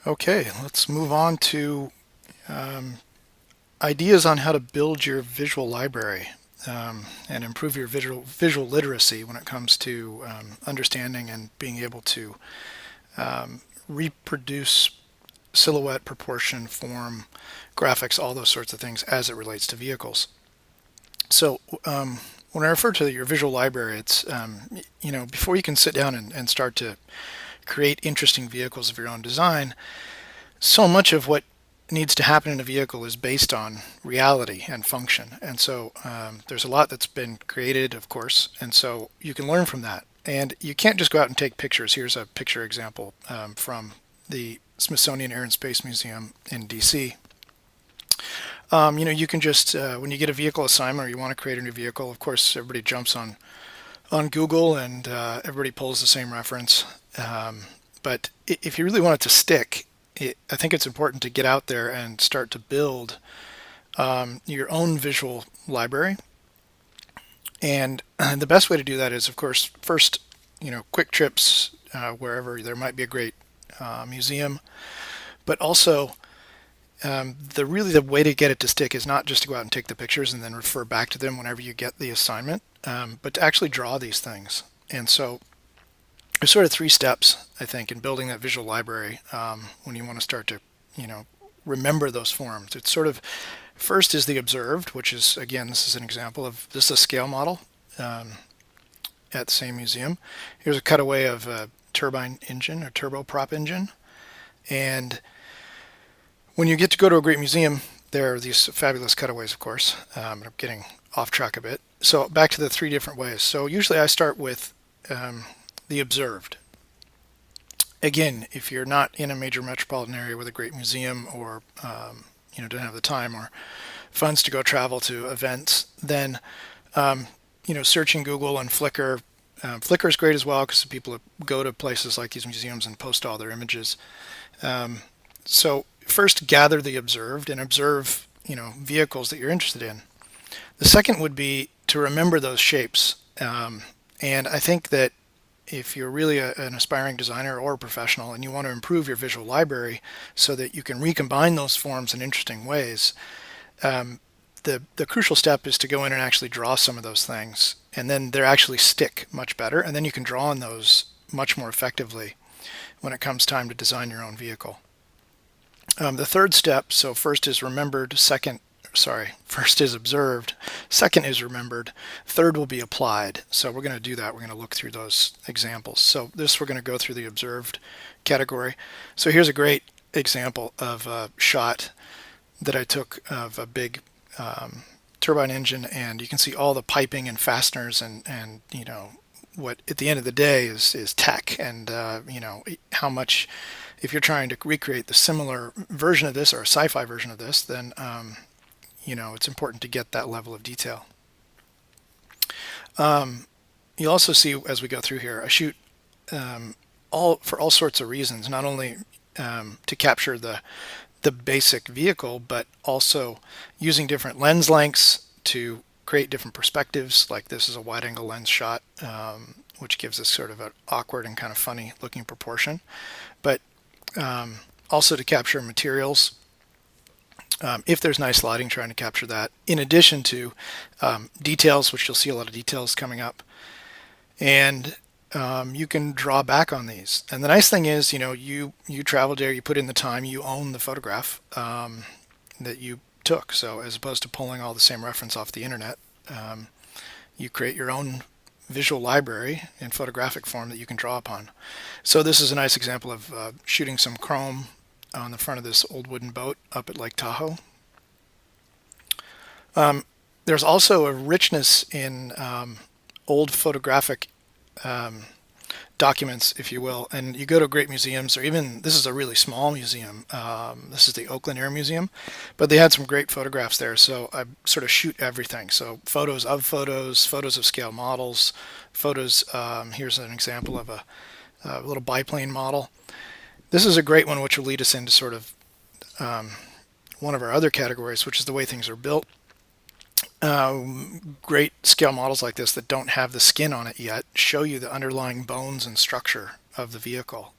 Okay, let's move on to um, ideas on how to build your visual library and improve your visual literacy when it comes to understanding and being able to reproduce silhouette, proportion, form, graphics, all those sorts of things as it relates to vehicles. So when I refer to your visual library, it's before you can sit down and start to create interesting vehicles of your own design, so much of what needs to happen in a vehicle is based on reality and function. And so there's a lot that's been created, of course, and so you can learn from that. And you can't just go out and take pictures. Here's a picture example from the Smithsonian Air and Space Museum in DC. You can just, when you get a vehicle assignment or you want to create a new vehicle, of course, everybody jumps on Google and everybody pulls the same reference. But if you really want it to stick, I think it's important to get out there and start to build your own visual library. And the best way to do that is, of course, first, quick trips wherever there might be a great museum, but also the way to get it to stick is not just to go out and take the pictures and then refer back to them whenever you get the assignment, but to actually draw these things. And so there's sort of three steps, I think, in building that visual library when you want to start to, remember those forms. It's sort of first is the observed, which is, again, this is an example of this is a scale model at the same museum. Here's a cutaway of a turbine engine or turboprop engine. And when you get to go to a great museum, there are these fabulous cutaways, of course. I'm getting off track a bit. So back to the three different ways. So usually I start with the observed. Again, if you're not in a major metropolitan area with a great museum or don't have the time or funds to go travel to events, then searching Google and Flickr. Flickr is great as well because people go to places like these museums and post all their images. So first, gather the observed and observe vehicles that you're interested in. The second would be to remember those shapes. And I think that if you're really an aspiring designer or a professional and you want to improve your visual library so that you can recombine those forms in interesting ways, the crucial step is to go in and actually draw some of those things, and then they actually stick much better, and then you can draw on those much more effectively when it comes time to design your own vehicle. The third step, so first is remembered, first is observed, second is remembered, third will be applied. So we're going to do that. We're going to look through those examples. So this, we're going to go through the observed category. So here's a great example of a shot that I took of a big turbine engine, and you can see all the piping and fasteners and what at the end of the day is tech, and how much, if you're trying to recreate the similar version of this or a sci-fi version of this, then it's important to get that level of detail. You'll also see as we go through here, I shoot for all sorts of reasons, not only to capture the basic vehicle, but also using different lens lengths to create different perspectives. Like this is a wide angle lens shot, which gives us sort of an awkward and kind of funny looking proportion, but also to capture materials. If there's nice lighting, trying to capture that, in addition to details, which you'll see a lot of details coming up. And you can draw back on these. And the nice thing is, you traveled there, you put in the time, you own the photograph that you took. So as opposed to pulling all the same reference off the internet, you create your own visual library in photographic form that you can draw upon. So this is a nice example of shooting some chrome on the front of this old wooden boat up at Lake Tahoe. There's also a richness in old photographic documents, if you will, and you go to great museums, or even this is a really small museum. This is the Oakland Air Museum, but they had some great photographs there. So I sort of shoot everything. So photos of photos, photos of scale models, photos. Here's an example of a little biplane model. This is a great one, which will lead us into sort of one of our other categories, which is the way things are built. Great scale models like this that don't have the skin on it yet show you the underlying bones and structure of the vehicle,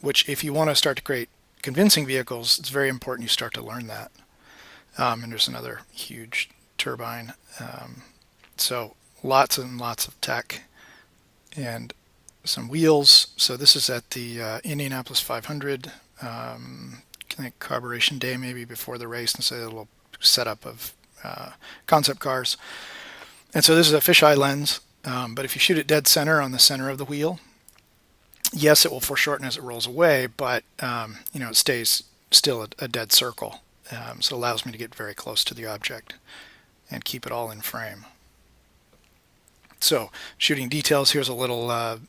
which if you want to start to create convincing vehicles, it's very important you start to learn that. And there's another huge turbine. So lots and lots of tech and some wheels. So this is at the Indianapolis 500. I think carburation day maybe before the race, and so a little setup of concept cars. And so this is a fisheye lens, but if you shoot it dead center on the center of the wheel, yes, it will foreshorten as it rolls away, but it stays still a dead circle. So it allows me to get very close to the object and keep it all in frame. So shooting details, here's a little,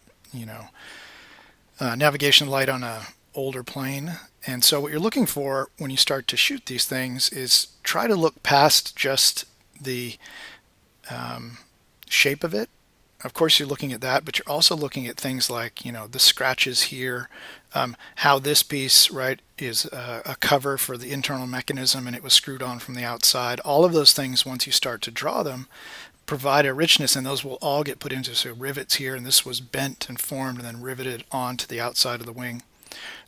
navigation light on a older plane. And so what you're looking for when you start to shoot these things is try to look past just the shape of it. Of course, you're looking at that, but you're also looking at things like, the scratches here, how this piece, right, is a cover for the internal mechanism and it was screwed on from the outside. All of those things, once you start to draw them, provide a richness, and those will all get put into rivets here, and this was bent and formed and then riveted onto the outside of the wing.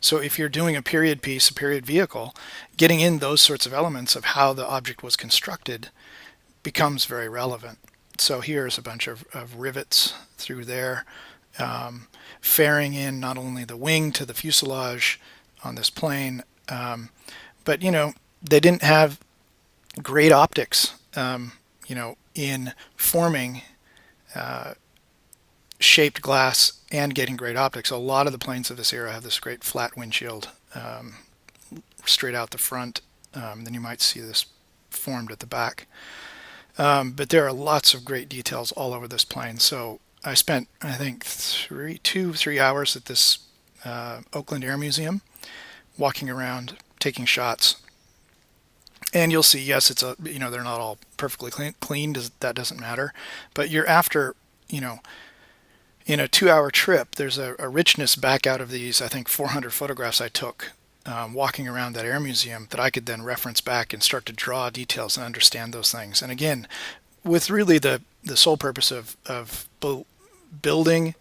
So if you're doing a period piece, a period vehicle, getting in those sorts of elements of how the object was constructed becomes very relevant. So here's a bunch of rivets through there, fairing in not only the wing to the fuselage on this plane, but they didn't have great optics, in forming shaped glass and getting great optics. A lot of the planes of this era have this great flat windshield straight out the front. Then you might see this formed at the back. But there are lots of great details all over this plane. So I spent, I think, 3 hours at this Oakland Air Museum, walking around, taking shots. And you'll see, yes, it's they're not all perfectly clean. That doesn't matter. But you're after, in a 2-hour trip, there's a richness back out of these, I think, 400 photographs I took walking around that air museum that I could then reference back and start to draw details and understand those things. And again, with really the sole purpose of building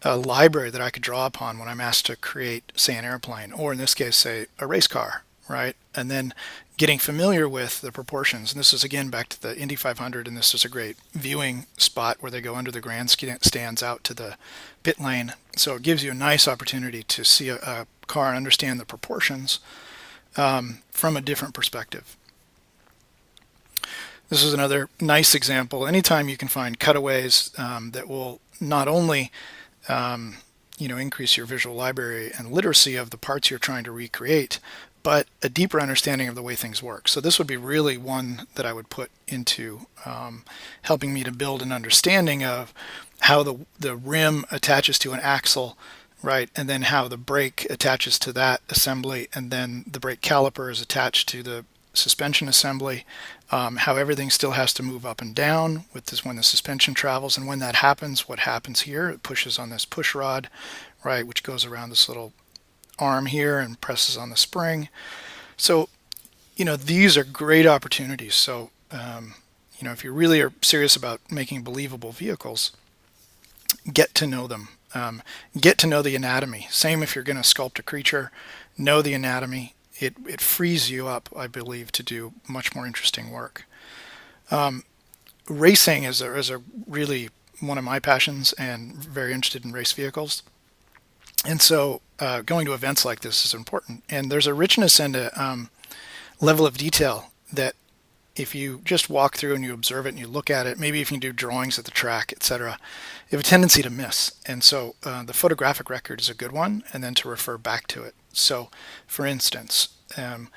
a library that I could draw upon when I'm asked to create, say, an airplane, or in this case, say, a race car, right? And then getting familiar with the proportions. And this is, again, back to the Indy 500, and this is a great viewing spot where they go under the grandstands out to the pit lane. So it gives you a nice opportunity to see a car and understand the proportions from a different perspective. This is another nice example. Anytime you can find cutaways that will not only increase your visual library and literacy of the parts you're trying to recreate, but a deeper understanding of the way things work. So this would be really one that I would put into helping me to build an understanding of how the rim attaches to an axle, right? And then how the brake attaches to that assembly, and then the brake caliper is attached to the suspension assembly, how everything still has to move up and down with this when the suspension travels. And when that happens, what happens here? It pushes on this push rod, right, which goes around this little arm here and presses on the spring. So, these are great opportunities. So, if you really are serious about making believable vehicles, get to know them. Get to know the anatomy. Same if you're going to sculpt a creature, know the anatomy. It frees you up, I believe, to do much more interesting work. Racing is a really one of my passions, and very interested in race vehicles. And so going to events like this is important. And there's a richness and a level of detail that if you just walk through and you observe it and you look at it, maybe if you do drawings at the track, etc., you have a tendency to miss. And so the photographic record is a good one, and then to refer back to it. So, for instance, of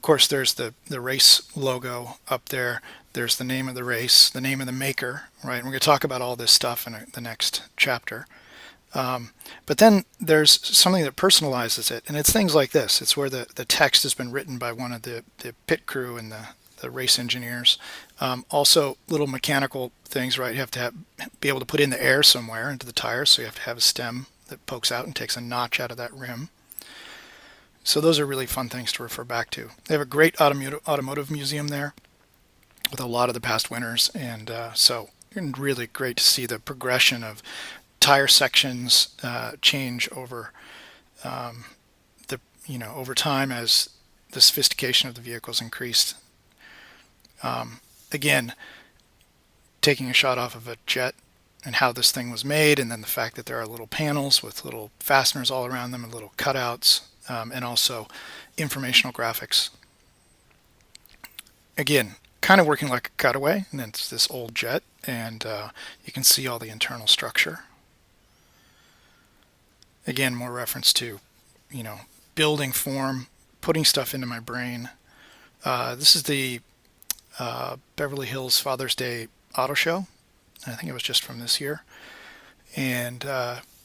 course, there's the race logo up there. There's the name of the race, the name of the maker, right? And we're going to talk about all this stuff in the next chapter. But then there's something that personalizes it, and it's things like this. It's where the text has been written by one of the pit crew and the race engineers. Also, little mechanical things, right? You have to be able to put in the air somewhere into the tires, so you have to have a stem that pokes out and takes a notch out of that rim. So those are really fun things to refer back to. They have a great automotive museum there with a lot of the past winners, and so really great to see the progression of tire sections change over the over time as the sophistication of the vehicles increased. Again, taking a shot off of a jet and how this thing was made, and then the fact that there are little panels with little fasteners all around them and little cutouts, and also informational graphics. Again, kind of working like a cutaway, and it's this old jet, and you can see all the internal structure. Again, more reference to, building form, putting stuff into my brain. This is the Beverly Hills Father's Day Auto Show. I think it was just from this year. And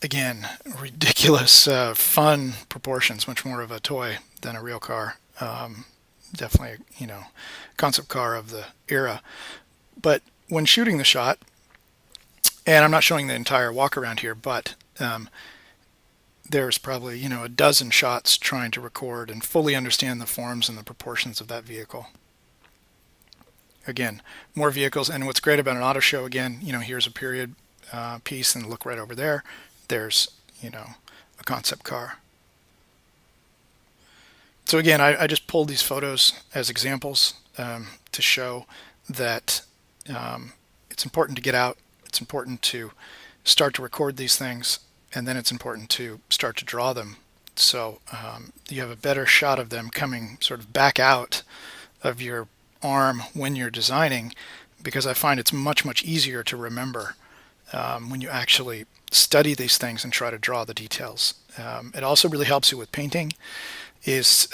again, ridiculous, fun proportions, much more of a toy than a real car. Definitely, concept car of the era. But when shooting the shot, and I'm not showing the entire walk around here, but there's probably, a dozen shots trying to record and fully understand the forms and the proportions of that vehicle. Again, more vehicles. And what's great about an auto show, again, here's a period piece, and look right over there. There's, a concept car. So again, I just pulled these photos as examples to show that it's important to get out. It's important to start to record these things, and then it's important to start to draw them. So you have a better shot of them coming sort of back out of your arm when you're designing, because I find it's much, much easier to remember when you actually study these things and try to draw the details. It also really helps you with painting, is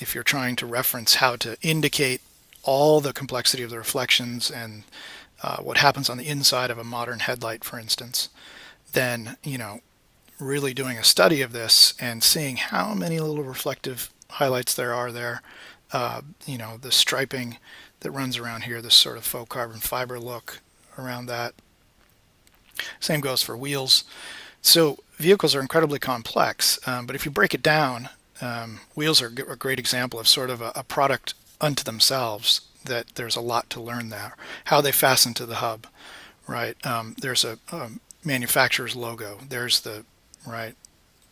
if you're trying to reference how to indicate all the complexity of the reflections and what happens on the inside of a modern headlight, for instance, then, really doing a study of this and seeing how many little reflective highlights there are there. The striping that runs around here, this sort of faux carbon fiber look around that. Same goes for wheels. So vehicles are incredibly complex, but if you break it down, wheels are a great example of sort of a product unto themselves, that there's a lot to learn there. How they fasten to the hub, right? There's a manufacturer's logo. There's the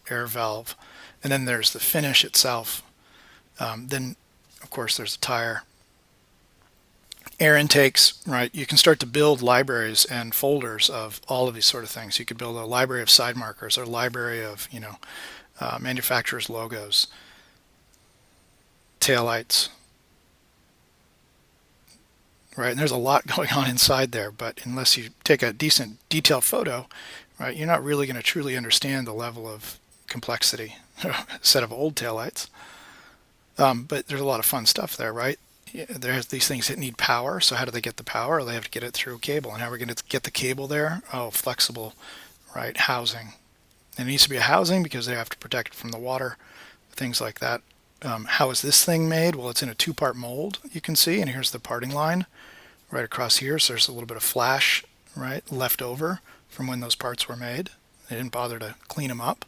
air valve, and then there's the finish itself. Then, of course, there's the tire. Air intakes, right? You can start to build libraries and folders of all of these sort of things. You could build a library of side markers or a library of, manufacturers' logos, taillights, right? And there's a lot going on inside there, but unless you take a decent detailed photo, right, you're not really going to truly understand the level of complexity. A set of old taillights. But there's a lot of fun stuff there, right? There's these things that need power. So how do they get the power? Well, they have to get it through a cable. And how are we going to get the cable there? Oh, flexible, right? Housing. And it needs to be a housing because they have to protect it from the water, things like that. How is this thing made? Well, it's in a two-part mold, you can see. And here's the parting line right across here. So there's a little bit of flash, right, left over from when those parts were made. They didn't bother to clean them up.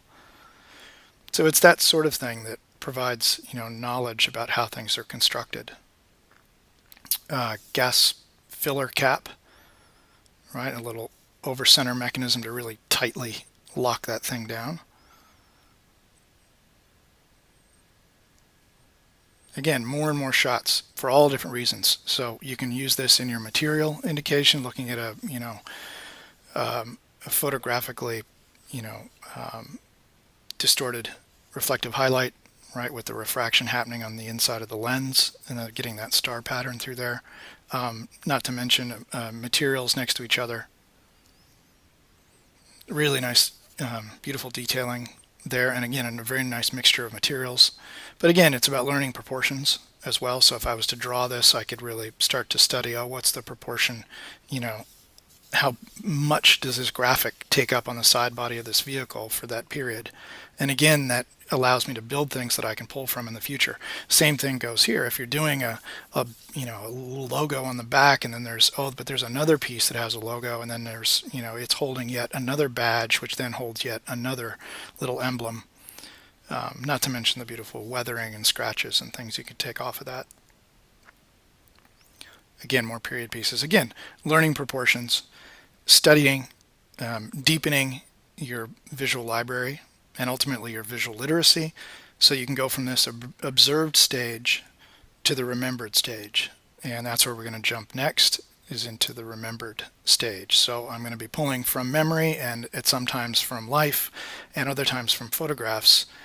So it's that sort of thing that provides, knowledge about how things are constructed. Gas filler cap, right? A little over center mechanism to really tightly lock that thing down. Again, more and more shots for all different reasons. So you can use this in your material indication, looking at a photographically, distorted reflective highlight, right, with the refraction happening on the inside of the lens, and then getting that star pattern through there. Not to mention materials next to each other. Really nice, beautiful detailing there, and again, a very nice mixture of materials. But again, it's about learning proportions as well. So if I was to draw this, I could really start to study, what's the proportion, how much does this graphic take up on the side body of this vehicle for that period? And again, that allows me to build things that I can pull from in the future. Same thing goes here. If you're doing a logo on the back, and then there's another piece that has a logo, and then there's it's holding yet another badge, which then holds yet another little emblem. Not to mention the beautiful weathering and scratches and things you could take off of that. Again, more period pieces. Again, learning proportions, studying, deepening your visual library, and ultimately your visual literacy. So you can go from this observed stage to the remembered stage. And that's where we're going to jump next, is into the remembered stage. So I'm going to be pulling from memory and at sometimes from life and other times from photographs